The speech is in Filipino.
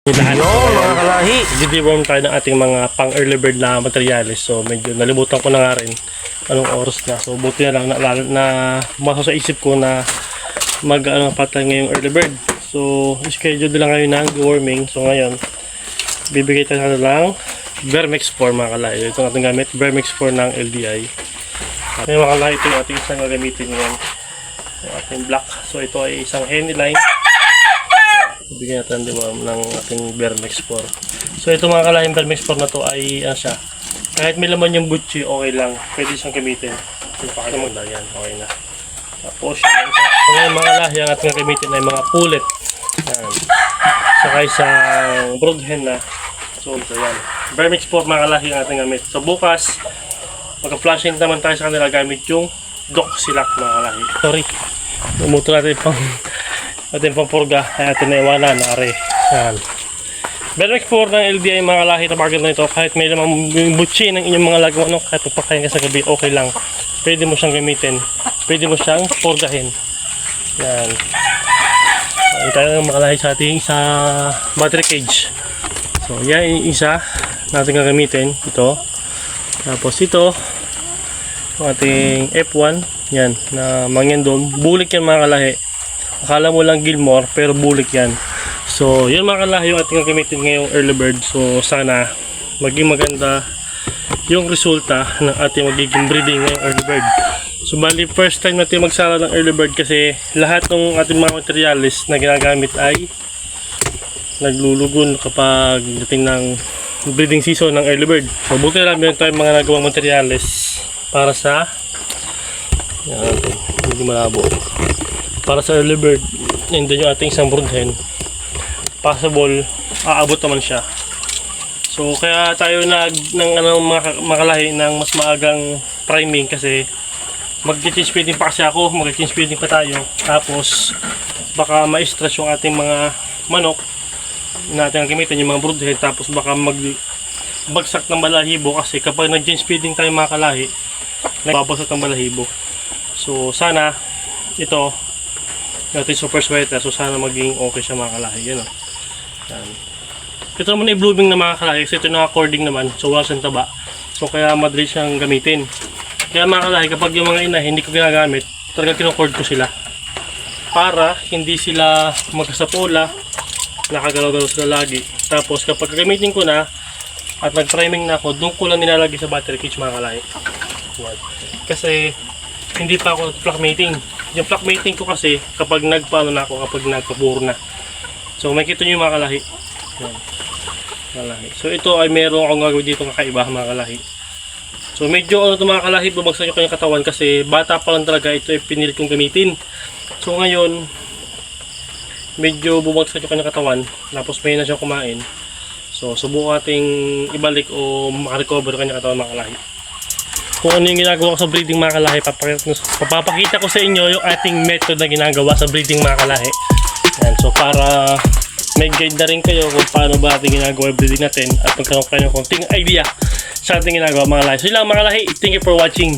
Lahat mga kalahi. Didiworm tayo ng ating mga pang early bird na materials. So medyo nalimutan ko na nga rin anong oras na. So buti na lang na masa sa isip ko na patay ngayong early bird. So schedule lang ngayon ng warming. So ngayon bibigay tayo na lang Vermex 4 mga kalahi. Ito ating gamit, Vermex 4 ng LDI. At mga kalahi, ito yung ating isang gagamitin ngayon. Yung ating black. So ito ay isang henny line. Bigyan natin ng ating Vermex 4. So ito mga kalahing Vermex 4 na to ay siya. Kahit may laman yung butchi, okay lang. Pwede siyang gamitin. Yung pakaganda yan, okay na. Tapos yung isa. So ngayon mga kalahi, ang ating gamitin ay mga pullet. Yan. Saka isang brood hen na. So ito yan. Vermex 4 mga kalahi ang ating gamit. So bukas, magka-flashing naman tayo sa kanila gamit yung Doxylac mga kalahi. Sorry. Umuto natin ating pampurga ay ating naiwanan na are. Yan. Vermex 4 ng LDI mga kalahi na bagay na ito. Kahit may lamang butchi ng inyong mga lagaw, kahit magpakain ka sa gabi, okay lang. Pwede mo siyang gamitin. Pwede mo siyang purgahin. Yan. Ito tayo ng mga kalahi sa ating sa battery cage. So yan yung isa natin gagamitin. Ito. Tapos ito yung ating F1. Yan. Na mangyandom. Bulik yan mga kalahi. Akala mo lang Gilmore pero bulik yan. So yun mga kalahi yung ating gagamitin ngayong early bird. So sana maging maganda yung resulta ng ating magiging breeding ngayong early bird. So bali first time natin magsara ng early bird kasi lahat ng ating mga materials na ginagamit ay naglulugon kapag dating ng breeding season ng early bird. So buti na lang meron tayong mga nagawang materials para sa yan, hindi malabo. Para sa early bird, and then yung ating isang brood hen, possible aabot naman siya. So kaya tayo makalahi ng mas maagang priming kasi mag-change feeding pa kasi ako, mag-change feeding pa tayo. Tapos baka ma-stress yung ating mga manok na ating gamitin, yung mga brood hen, tapos baka magbagsak ng balahibo kasi kapag nag-change feeding tayo mga kalahi, nagbabagsak ng balahibo. So sana ito natin super sweater, so sana maging okay siya mga kalahi. Yan o. Yan. Ito naman ay blooming na mga kalahi kasi ito naka-cording naman, so wala siyang taba. So kaya madali siyang gamitin. Kaya mga kalahi, kapag yung mga ina hindi ko ginagamit, talaga kino-cord ko sila para hindi sila magkasapola, nakagalaw-galaw sila lagi. Tapos kapag gagamitin ko na at nag-priming na ako, doon ko lang nilalagay sa battery cage mga kalahi. Yan. Kasi hindi pa ako flock mating. Yung flock mating ko kasi kapag nagpaano na ako, kapag nagpaburo na. So makikita nyo yung mga kalahi. Yan. Kalahi. So ito ay meron akong gagawin dito kakaiba mga kalahi. So medyo ito mga kalahi, bumagsak yung kanyang katawan kasi bata pa lang talaga, ito ay pinilit kong gamitin. So ngayon medyo bumagsak yung kanyang katawan, tapos may na siyang kumain. So subukan ating ibalik o makarecover yung kanyang katawan mga kalahi. Kung ano yung ginagawa ko sa breeding mga kalahi, papapakita ko sa inyo yung ating method na ginagawa sa breeding mga kalahi. Yan, so para may guide na rin kayo kung paano ba ating ginagawa yung breeding natin at magkaroon kayo ng konting idea sa ating ginagawa mga kalahi. So yun lang mga kalahi, thank you for watching.